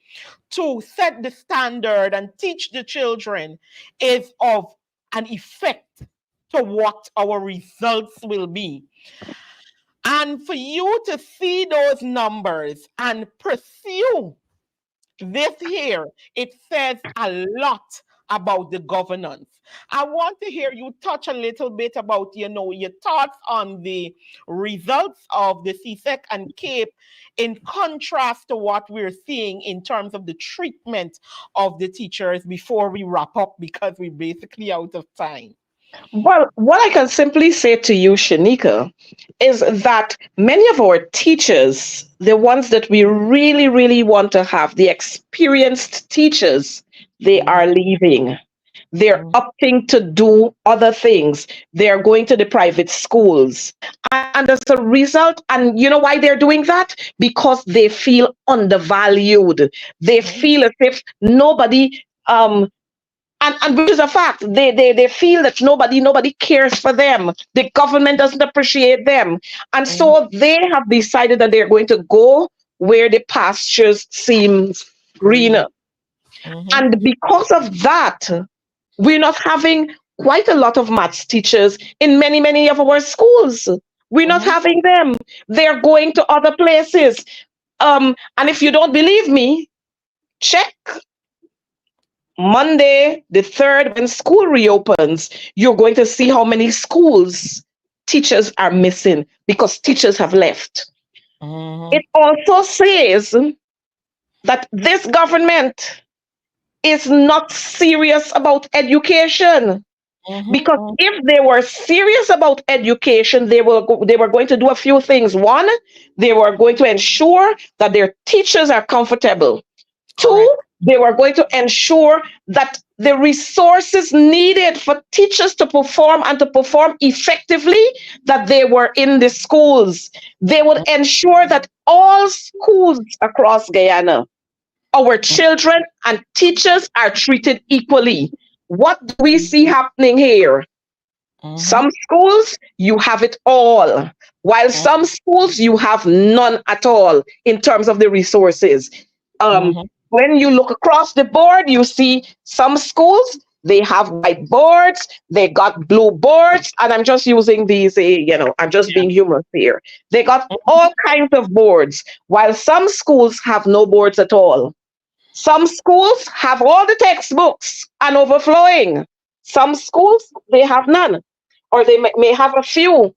to set the standard and teach the children is of an effect to what our results will be. And for you to see those numbers and pursue this here, it says a lot about the governance. I want to hear you touch a little bit about, your thoughts on the results of the CSEC and CAPE in contrast to what we're seeing in terms of the treatment of the teachers before we wrap up because we're basically out of time. Well, what I can simply say to you, Shanika, is that many of our teachers, the ones that we really, really want to have, the experienced teachers, they Mhm, are leaving. They're mhm, opting to do other things. They're going to the private schools. And as a result, and you know why they're doing that? Because they feel undervalued. They mhm, feel as if nobody and which is a fact. They feel that nobody cares for them. The government doesn't appreciate them. And mhm, so they have decided that they're going to go where the pastures seem green. greener. Mhm, And because of that, we're not having quite a lot of maths teachers in many of our schools. We're not mhm, having them. They're going to other places. And if you don't believe me, check Monday, the 3rd, when school reopens, you're going to see how many schools teachers are missing because teachers have left. mhm, It also says that this government is not serious about education. mhm, Because if they were serious about education, they were going to do a few things. One, they were going to ensure that their teachers are comfortable. correct. Two, they were going to ensure that the resources needed for teachers to perform and to perform effectively, that they were in the schools. They would ensure that all schools across Guyana, our children and teachers are treated equally. What do we see happening here? Mhm, Some schools, you have it all, while some schools, you have none at all in terms of the resources. Um, mhm, when you look across the board, you see some schools, they have white boards, they got blue boards, and I'm just using these, I'm just being humorous here. They got all kinds of boards, while some schools have no boards at all. Some schools have all the textbooks and overflowing. Some schools, they have none, or they may have a few.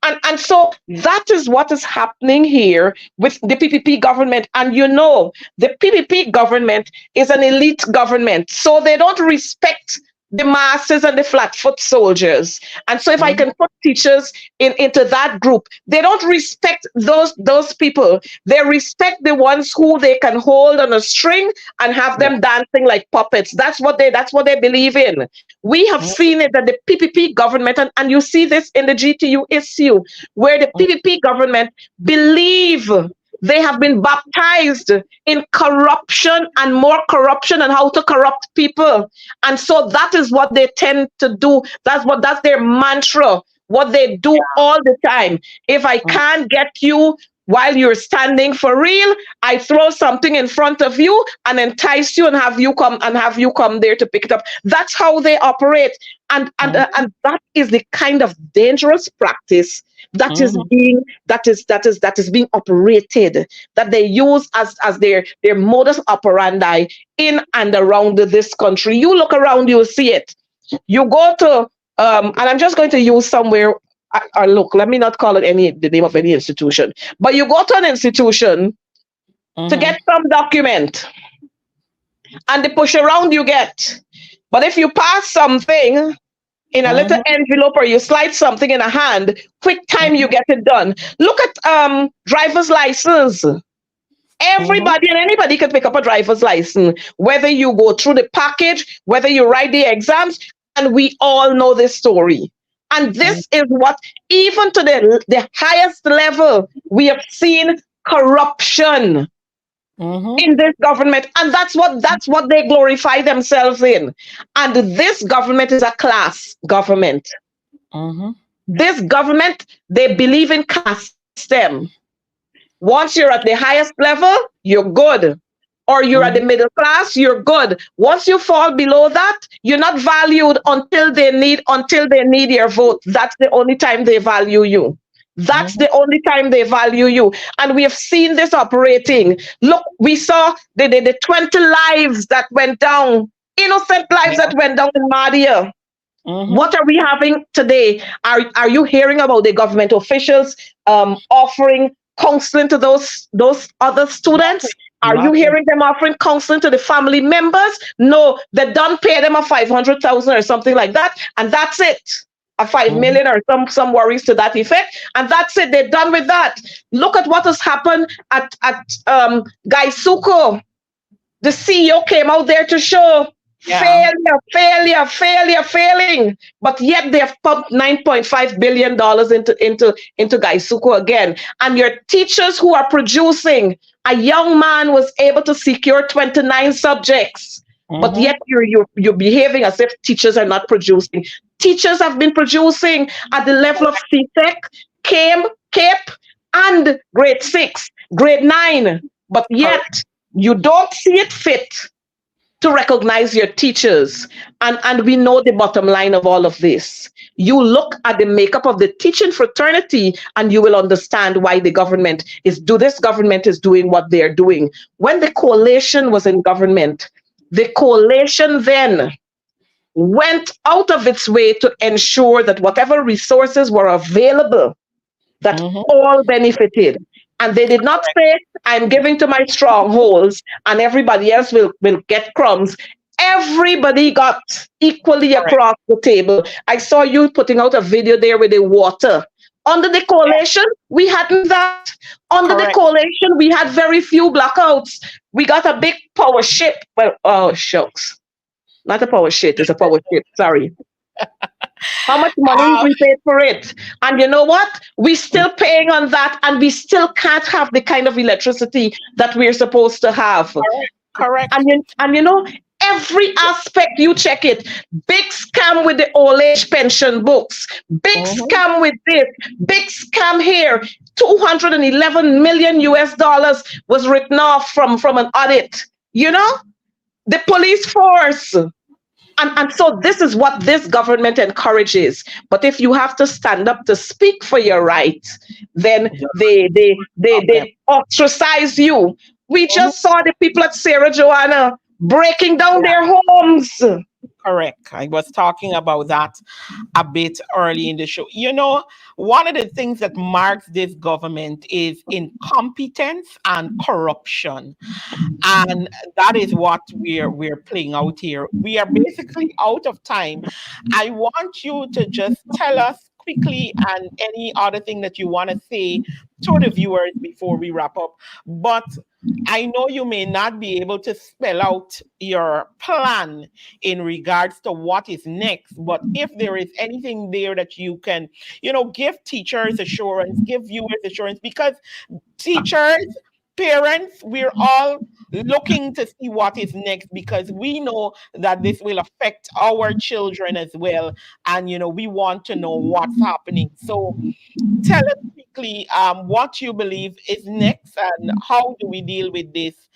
And so that is what is happening here with the PPP government. And the PPP government is an elite government. So they don't respect the masses and the flat-foot soldiers. And so if I can put teachers into that group, they don't respect those people. They respect the ones who they can hold on a string and have them dancing like puppets. That's what they believe in. We have seen it that the PPP government, and you see this in the GTU issue, where the PPP government believe they have been baptized in corruption and more corruption and how to corrupt people. And so that is what they tend to do. That's their mantra, what they do all the time. If I can't get you while you're standing for real, I throw something in front of you and entice you and have you come there to pick it up. That's how they operate. And that is the kind of dangerous practice that is being operated, that they use as their modus operandi in and around this country. You look around, you'll see it. You go to and I'm just going to use somewhere, or look, let me not call it the name of any institution, but you go to an institution to get some document, and the push around you get. But if you pass something in a little envelope, or you slide something in a hand, quick time you get it done. Look at driver's license. Everybody and anybody can pick up a driver's license, whether you go through the package, whether you write the exams, and we all know this story. And this is what, even to the highest level, we have seen corruption in this government. And that's what they glorify themselves in. And this government is a class government. This government, they believe in caste system. Once you're at the highest level, you're good. Or you're at the middle class, you're good. Once you fall below that, you're not valued until they need your vote. That's the only time they value you. That's the only time they value you. And we have seen this operating. Look, we saw the 20 lives that went down, innocent lives that went down in Madia. What are we having today? Are you hearing about the government officials offering counseling to those other students? Are you hearing them offering counseling to the family members? No, they don't pay them a 500,000 or something like that, and that's it. A 5 million or some worries to that effect, and that's it. They're done with that. Look at what has happened at Gaisuko. The CEO came out there to show failing, but yet they have pumped $9.5 billion into Gaisuko again. And your teachers who are producing, a young man was able to secure 29 subjects, but yet you're behaving as if teachers are not producing. Teachers have been producing at the level of CTEC, CAPE, and grade 6, grade 9, but yet you don't see it fit to recognize your teachers. And we know the bottom line of all of this. You look at the makeup of the teaching fraternity and you will understand why the government is doing what they're doing. When the coalition was in government, the coalition then went out of its way to ensure that whatever resources were available, that all benefited. And they did not say, I'm giving to my strongholds and everybody else will get crumbs. Everybody got equally across the table. I saw you putting out a video there with the water. Under the coalition, we hadn't that. Under the coalition, we had very few blackouts. We got a big power ship. Well, oh, shucks. Not a power ship, it's a power ship. Sorry. How much money we paid for it? And you know what? We're still paying on that, and we still can't have the kind of electricity that we're supposed to have. Correct. And you know, every aspect you check it. Big scam with the old age pension books. Big scam with this. Big scam here. 211 million US dollars was written off from an audit. You know, the police force. And so this is what this government encourages. But if you have to stand up to speak for your rights, then Just stop them. they ostracize you. We Mhm. just saw the people at Sarah Joanna breaking down Yeah, their homes. correct. I was talking about that a bit early in the show. One of the things that marks this government is incompetence and corruption. And that is what we're playing out here. We are basically out of time. I want you to just tell us quickly and any other thing that you want to say to the viewers before we wrap up. But I know you may not be able to spell out your plan in regards to what is next, but if there is anything there that you can, give teachers assurance, give viewers assurance, because teachers, parents, we're all looking to see what is next because we know that this will affect our children as well. And, we want to know what's happening. So tell us quickly what you believe is next and how do we deal with this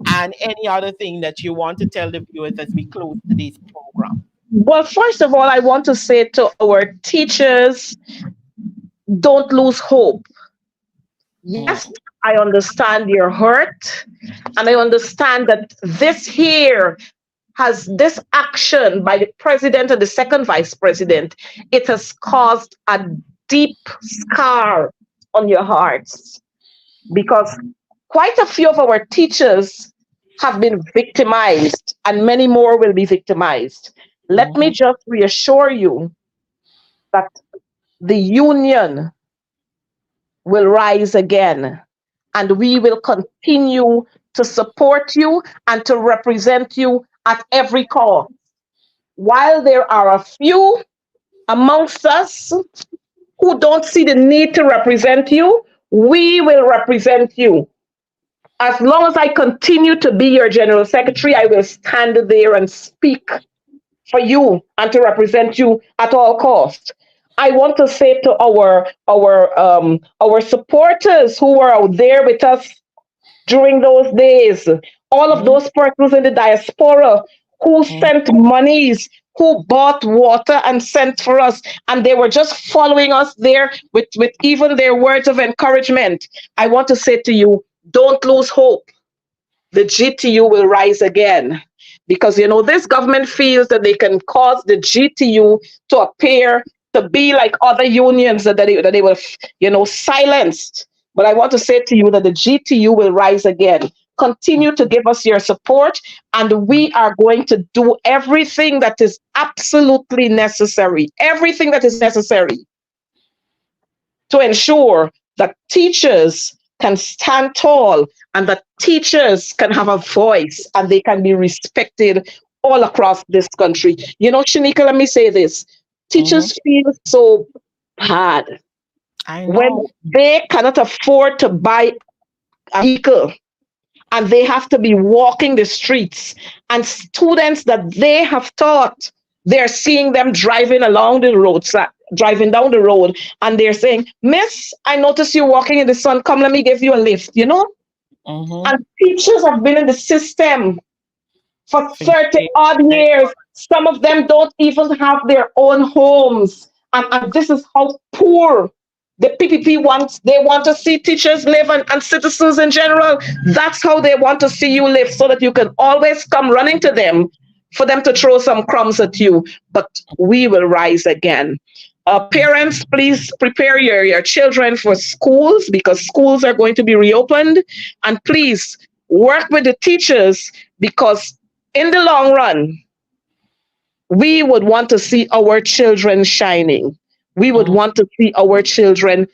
and any other thing that you want to tell the viewers as we close today's program. Well, first of all, I want to say to our teachers, don't lose hope. Yes, Mhm, I understand your hurt, and I understand that this here has this action by the president and the second vice president, it has caused a deep scar on your hearts because quite a few of our teachers have been victimized and many more will be victimized. Let me mhm, just reassure you that the union will rise again and we will continue to support you and to represent you at every cost. While there are a few amongst us who don't see the need to represent you, we will represent you. As long as I continue to be your general secretary, I will stand there and speak for you and to represent you at all costs. I want to say to our supporters who were out there with us during those days, all of mhm, those persons in the diaspora who mhm, sent monies, who bought water and sent for us, and they were just following us there with even their words of encouragement. I want to say to you, don't lose hope. The GTU will rise again. Because this government feels that they can cause the GTU to appear to be like other unions that they were, silenced. But I want to say to you that the GTU will rise again. Continue to give us your support, and we are going to do everything that is absolutely necessary. Everything that is necessary to ensure that teachers can stand tall and that teachers can have a voice and they can be respected all across this country. Shanieka, let me say this. mhm. Teachers feel so bad I when know. they cannot afford to buy a vehicle and they have to be walking the streets. And students that they have taught, they're seeing them driving along the roads, driving down the road, and they're saying, Miss, I noticed you walking in the sun. Come, let me give you a lift. Mhm. And teachers have been in the system for For 30 years. odd years. Some of them don't even have their own homes. And this is how poor the PPP wants. They want to see teachers live and citizens in general. That's how they want to see you live so that you can always come running to them for them to throw some crumbs at you. But we will rise again. Parents, please prepare your children for schools because schools are going to be reopened. And please work with the teachers because in the long run, we would want to see our children shining. We would Mhm, want to see our children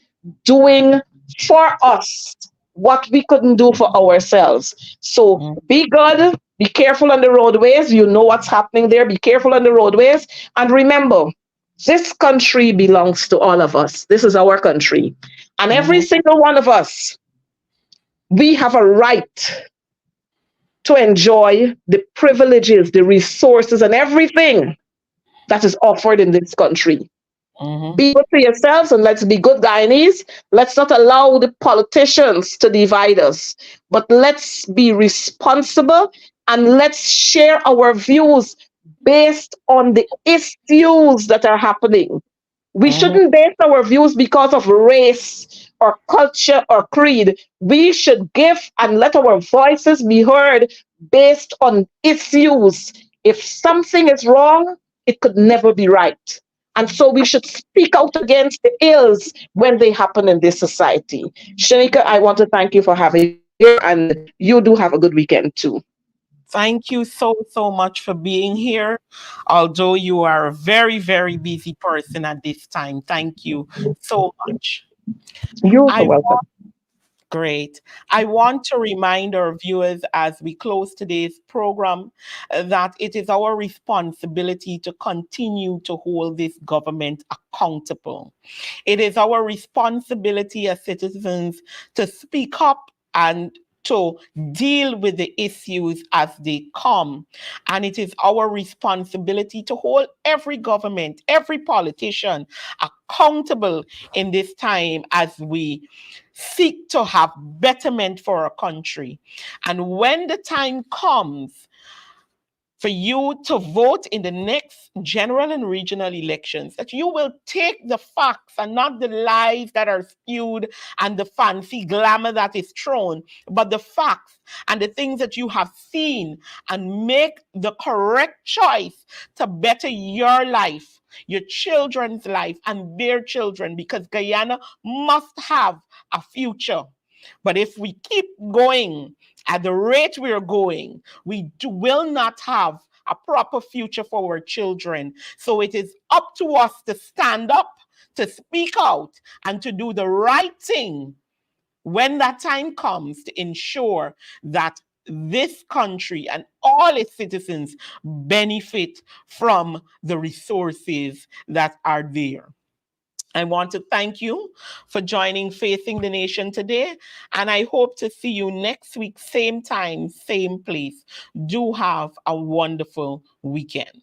doing for us what we couldn't do for ourselves. So mhm, be good, be careful on the roadways. You know what's happening there. Be careful on the roadways. And remember, this country belongs to all of us. This is our country. And every mhm, single one of us, we have a right to enjoy the privileges, the resources, and everything that is offered in this country. mhm, Be good to yourselves and let's be good Guyanese. Let's not allow the politicians to divide us, but let's be responsible and let's share our views based on the issues that are happening. We shouldn't base our views because of race or culture or creed. We should give and let our voices be heard based on issues. If something is wrong, it could never be right. And so we should speak out against the ills when they happen in this society. Shanika, I want to thank you for having me here, and you do have a good weekend too. Thank you so much for being here. Although you are a very busy person at this time. Thank you so much. You're I welcome. Great. I want to remind our viewers as we close today's program that it is our responsibility to continue to hold this government accountable. It is our responsibility as citizens to speak up and to deal with the issues as they come. And it is our responsibility to hold every government, every politician accountable in this time as we seek to have betterment for our country. And when the time comes for you to vote in the next general and regional elections, that you will take the facts and not the lies that are spewed and the fancy glamour that is thrown, but the facts and the things that you have seen, and make the correct choice to better your life, your children's life, and their children, because Guyana must have a future. But if we keep going at the rate we're going, will not have a proper future for our children. So it is up to us to stand up, to speak out, and to do the right thing when that time comes to ensure that this country and all its citizens benefit from the resources that are there. I want to thank you for joining Facing the Nation today, and I hope to see you next week, same time, same place. Do have a wonderful weekend.